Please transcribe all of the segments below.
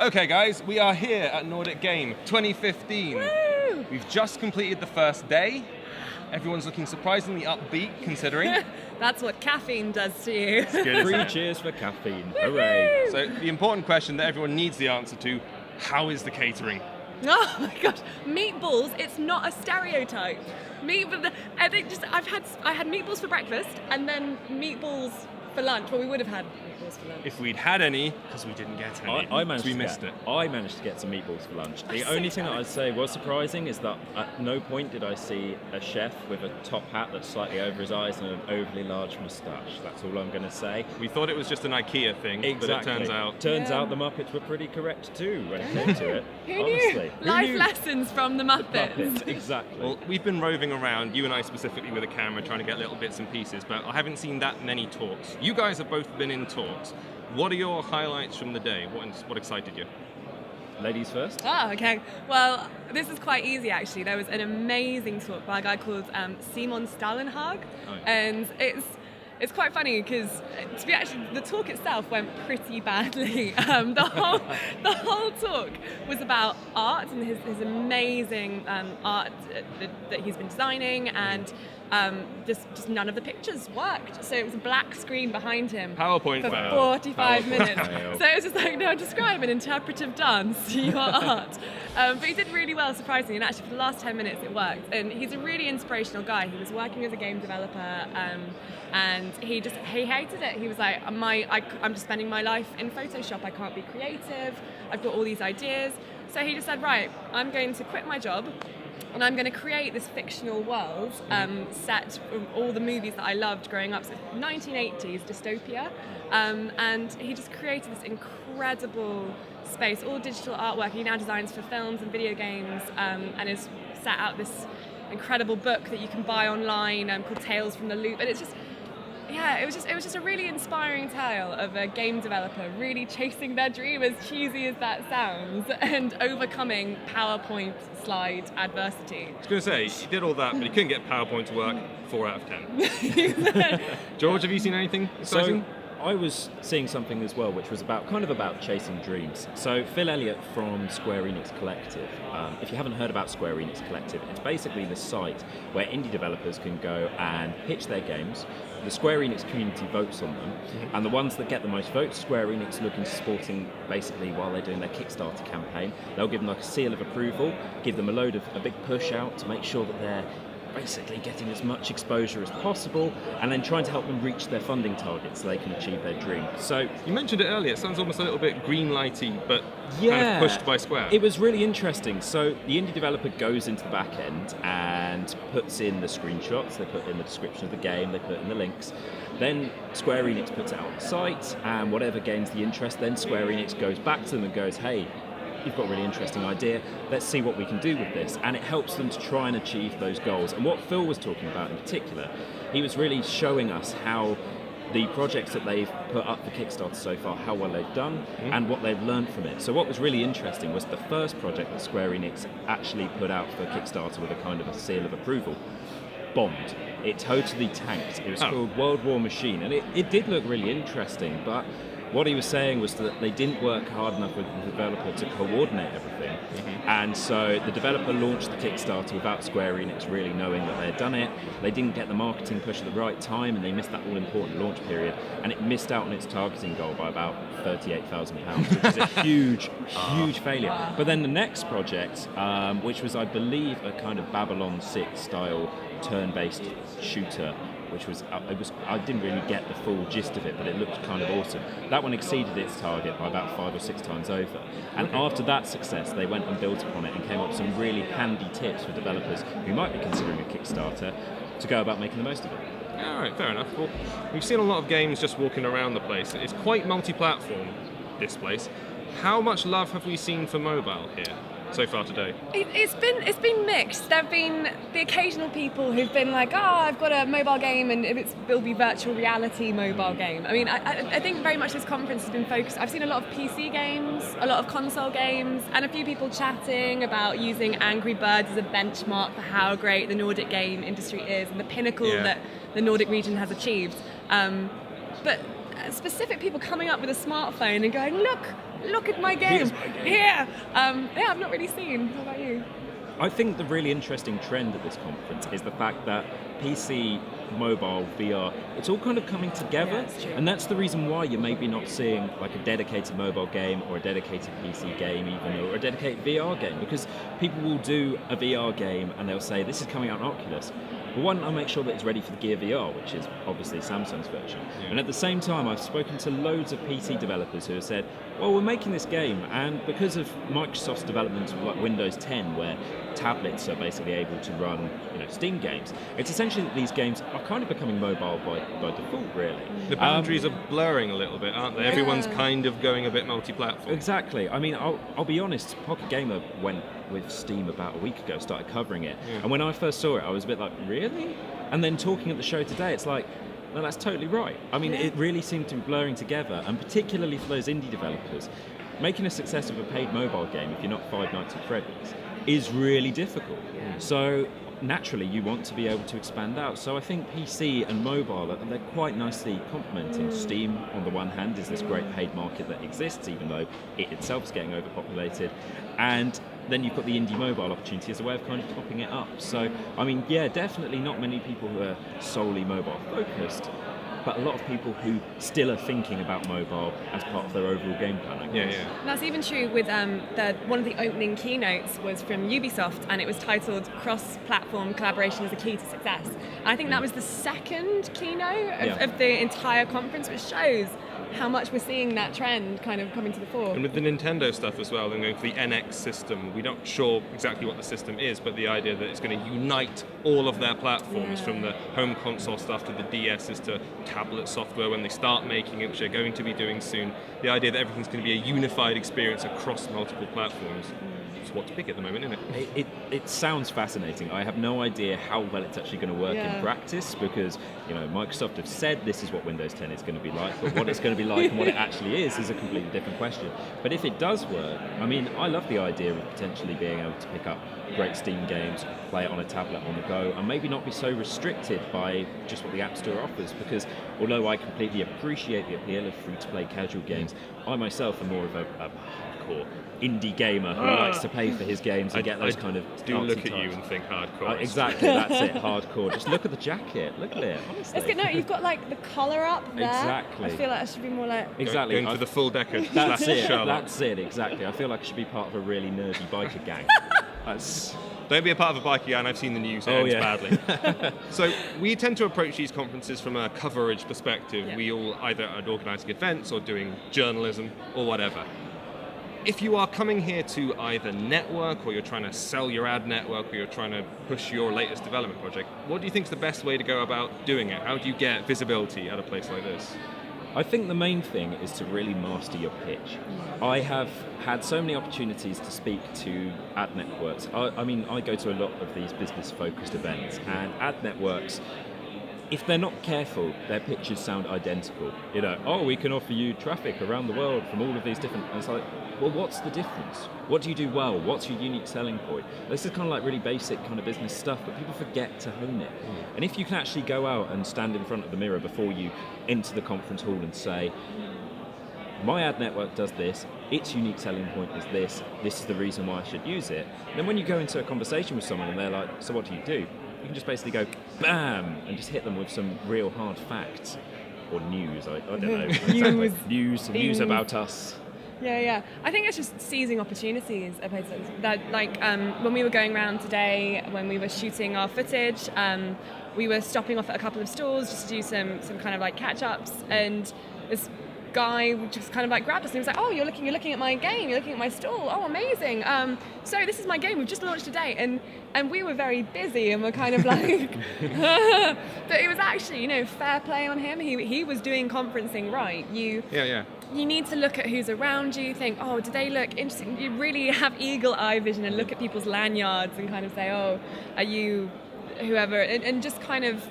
Okay guys, we are here at Nordic Game 2015. Woo! We've just completed the first day. Everyone's looking surprisingly upbeat considering. That's what caffeine does to you. Three cheers for caffeine. Hooray. So the important question that everyone needs the answer to, how is the catering? Oh my gosh, meatballs, it's not a stereotype. I had meatballs for breakfast and then meatballs for lunch. Well, we would have had meatballs for lunch. If we'd had any, because we didn't get any, I managed we to missed get, it. I managed to get some meatballs for lunch. The I'm only so thing that I'd jealous. say was surprising is that at no point did I see a chef with a top hat that's slightly over his eyes and an overly large moustache. That's all I'm going to say. We thought it was just an IKEA thing, but it turns out... Turns Yeah. out the Muppets were pretty correct too when it came to it. Who Honestly. knew? Life lessons from the Muppets. Muppets, exactly. Well, we've been roving around, you and I specifically with a camera, trying to get little bits and pieces, but I haven't seen that many talks. You guys have both been in talks. What are your highlights from the day? What excited you? Ladies first. Oh, okay. Well, this is quite easy actually. There was an amazing talk by a guy called Simon Stalenhag, Oh, yeah. and it's quite funny because the talk itself went pretty badly. The whole talk was about art and his amazing art that he's been designing, and just none of the pictures worked. So it was a black screen behind him PowerPoint for fail. 45 PowerPoint minutes. fail. So it was just like, no, describe an interpretive dance to your art. But he did really well, surprisingly, and actually for the last 10 minutes it worked. And he's a really inspirational guy. He was working as a game developer, and he hated it. He was like, I'm just spending my life in Photoshop. I can't be creative. I've got all these ideas. So he just said, right, I'm going to quit my job, and I'm going to create this fictional world set from all the movies that I loved growing up. So 1980s dystopia. And he just created this incredible space, all digital artwork. He now designs for films and video games, and has set out this incredible book that you can buy online called Tales from the Loop. And it's just, yeah, it was just a really inspiring tale of a game developer really chasing their dream, as cheesy as that sounds, and overcoming PowerPoint slide adversity. I was going to say, he did all that, but he couldn't get PowerPoint to work. 4 out of 10. George, have you seen anything exciting? So I was seeing something as well, which was about chasing dreams. So Phil Elliott from Square Enix Collective. If you haven't heard about Square Enix Collective, it's basically the site where indie developers can go and pitch their games. The Square Enix community votes on them, and the ones that get the most votes, Square Enix look into supporting basically while they're doing their Kickstarter campaign. They'll give them like a seal of approval, give them a big push out to make sure that they're basically getting as much exposure as possible, and then trying to help them reach their funding targets so they can achieve their dream. So You mentioned it earlier, it sounds almost a little bit green lighty, but kind yeah, of pushed by Square. It was really interesting. So the indie developer goes into the back end and puts in the screenshots, they put in the description of the game, they put in the links. Then Square Enix puts it out on the site, and whatever gains the interest, then Square Enix goes back to them and goes, hey, you've got a really interesting idea, let's see what we can do with this. And it helps them to try and achieve those goals. And what Phil was talking about in particular, he was really showing us how the projects that they've put up for Kickstarter so far, how well they've done, and what they've learned from it. So what was really interesting was the first project that Square Enix actually put out for Kickstarter with a kind of a seal of approval bombed. It totally tanked. It was called World War Machine, and it did look really interesting, but what he was saying was that they didn't work hard enough with the developer to coordinate everything. And so the developer launched the Kickstarter without Square Enix really knowing that they had done it. They didn't get the marketing push at the right time, and they missed that all-important launch period, and it missed out on its targeting goal by about £38,000, which is a huge failure. Wow. But then the next project, which was, I believe, a kind of Babylon 6 style turn-based shooter, which was, I didn't really get the full gist of it, but it looked kind of awesome. That one exceeded its target by about 5 or 6 times over. And after that success, they went and built upon it and came up with some really handy tips for developers who might be considering a Kickstarter to go about making the most of it. All right, fair enough. Well, we've seen a lot of games just walking around the place. It's quite multi-platform, this place. How much love have we seen for mobile here so far today? It's been mixed. There've been the occasional people who've been like, oh, I've got a mobile game and it'll be virtual reality mobile game. I mean, I think very much this conference has been focused. I've seen a lot of PC games, a lot of console games, and a few people chatting about using Angry Birds as a benchmark for how great the Nordic game industry is and the pinnacle that the Nordic region has achieved. But specific people coming up with a smartphone and going, look look at my game. Here's my game. Here. Yeah, I've not really seen. How about you? I think the really interesting trend at this conference is the fact that PC, mobile, VR, it's all kind of coming together, Yeah, it's true. and that's the reason why you're maybe not seeing like a dedicated mobile game or a dedicated PC game even, or a dedicated VR game, because people will do a VR game and they'll say, this is coming out on Oculus. Well, why don't I make sure that it's ready for the Gear VR, which is obviously Samsung's version. Yeah. And at the same time, I've spoken to loads of PC developers who have said, well, we're making this game, and because of Microsoft's development of like Windows 10, where tablets are basically able to run, Steam games, it's essentially that these games are kind of becoming mobile by default, really. The boundaries are blurring a little bit, aren't they? Yeah. Everyone's kind of going a bit multi-platform. Exactly. I mean, I'll be honest, Pocket Gamer went with Steam about a week ago, started covering it. Yeah. And when I first saw it, I was a bit like, really? And then talking at the show today, it's like, no, that's totally right. I mean, it really seemed to be blurring together, and particularly for those indie developers, making a success of a paid mobile game, if you're not Five Nights at Freddy's, is really difficult. Yeah. So naturally, you want to be able to expand out. So I think PC and mobile, they're quite nicely complementing. Steam, on the one hand, is this great paid market that exists, even though it itself is getting overpopulated. And then you've got the indie mobile opportunity as a way of kind of topping it up. So, I mean, yeah, definitely not many people who are solely mobile focused, but a lot of people who still are thinking about mobile as part of their overall game plan, I guess. Yeah. And that's even true with one of the opening keynotes was from Ubisoft, and it was titled "Cross-Platform Collaboration is a Key to Success." And I think that was the second keynote of the entire conference, which shows how much we're seeing that trend kind of coming to the fore. And with the Nintendo stuff as well, they're going for the NX system. We're not sure exactly what the system is, but the idea that it's going to unite all of their platforms, from the home console stuff to the DSs to tablet software when they start making it, which they're going to be doing soon. The idea that everything's going to be a unified experience across multiple platforms. It's what's big at the moment, isn't it? It sounds fascinating. I have no idea how well it's actually going to work in practice, because Microsoft have said this is what Windows 10 is going to be like, but what it's going to be like and what it actually is a completely different question. But if it does work, I mean, I love the idea of potentially being able to pick up great Steam games, play it on a tablet on the go, and maybe not be so restricted by just what the App Store offers, because although I completely appreciate the appeal of free-to-play casual games, I myself am more of a hardcore indie gamer who likes to pay for his games and get those kind of do artsy look at you types. and think hardcore. Exactly, that's it, hardcore. Just look at the jacket, look at it, honestly. It's good. No, you've got like the collar up there. Exactly. I feel like it should be more like. Exactly. Going for the full Deckard. That's it. Sherlock. That's it. Exactly. I feel like I should be part of a really nerdy biker gang. That's. Don't be a part of a biker gang. I've seen the news. It ends badly. So we tend to approach these conferences from a coverage perspective. Yeah. We all either are organising events or doing journalism or whatever. If you are coming here to either network, or you're trying to sell your ad network, or you're trying to push your latest development project, what do you think is the best way to go about doing it? How do you get visibility at a place like this? I think the main thing is to really master your pitch. I have had so many opportunities to speak to ad networks. I mean, I go to a lot of these business-focused events, and ad networks, if they're not careful, their pitches sound identical. We can offer you traffic around the world from all of these different... And it's like, well, what's the difference? What do you do well? What's your unique selling point? This is kind of like really basic kind of business stuff, but people forget to hone it. And if you can actually go out and stand in front of the mirror before you enter the conference hall and say, my ad network does this, its unique selling point is this is the reason why I should use it. And then when you go into a conversation with someone and they're like, so what do? You can just basically go, bam, and just hit them with some real hard facts. Or news, I don't know. News. News about us. Yeah. I think it's just seizing opportunities at places that, like when we were going around today, when we were shooting our footage, we were stopping off at a couple of stalls just to do some kind of like catch-ups, and this guy just kind of like grabbed us and he was like, oh, you're looking at my game, you're looking at my stall, oh, amazing. So this is my game, we've just launched today, and we were very busy and we're kind of like but it was actually, fair play on him. He was doing conferencing right. You need to look at who's around you, think, oh, do they look interesting? You really have eagle eye vision and look at people's lanyards and kind of say, oh, are you whoever, and just kind of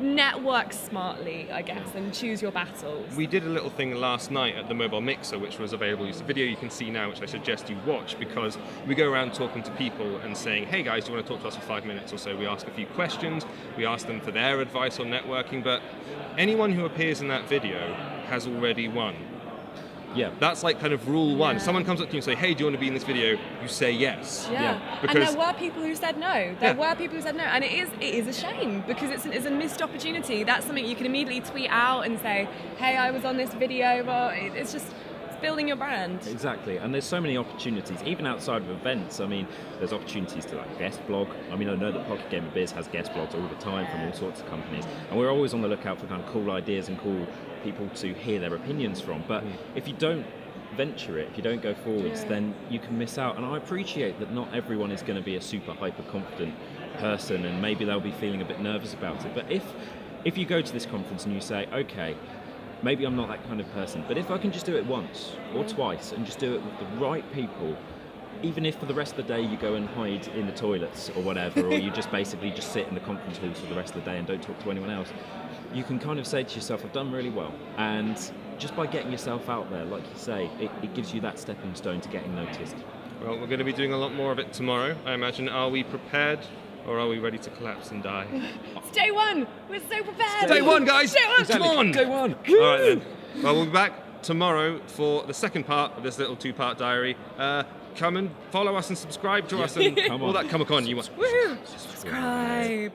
network smartly, I guess, and choose your battles. We did a little thing last night at the Mobile Mixer, which was available. It's a video you can see now, which I suggest you watch, because we go around talking to people and saying, hey guys, do you want to talk to us for 5 minutes or so? We ask a few questions, we ask them for their advice on networking, but anyone who appears in that video has already won. Yeah. That's like kind of rule one. Yeah. Someone comes up to you and say, hey, do you want to be in this video? You say yes. Yeah. Because- And there were people who said no. There were people who said no. And it is a shame because it's a missed opportunity. That's something you can immediately tweet out and say, hey, I was on this video. Well, it's just building your brand. Exactly, and there's so many opportunities, even outside of events. I mean, there's opportunities to like guest blog. I mean, I know that PocketGamer.biz has guest blogs all the time from all sorts of companies, and we're always on the lookout for kind of cool ideas and cool people to hear their opinions from. But if you don't venture it, if you don't go forwards, then you can miss out. And I appreciate that not everyone is going to be a super hyper confident person, and maybe they'll be feeling a bit nervous about it. But if you go to this conference and you say, okay, maybe I'm not that kind of person, but if I can just do it once or twice and just do it with the right people, even if for the rest of the day you go and hide in the toilets or whatever, or you just basically just sit in the conference halls for the rest of the day and don't talk to anyone else, you can kind of say to yourself, I've done really well. And just by getting yourself out there, like you say, it gives you that stepping stone to getting noticed. Well, we're going to be doing a lot more of it tomorrow, I imagine. Are we prepared? Or are we ready to collapse and die? It's day one. We're so prepared. Day one, guys! Day one. Come on! Day one! All right then. Well, we'll be back tomorrow for the second part of this little two-part diary. Come and follow us and subscribe to us and Come all on. that come on you want. Woohoo! Subscribe.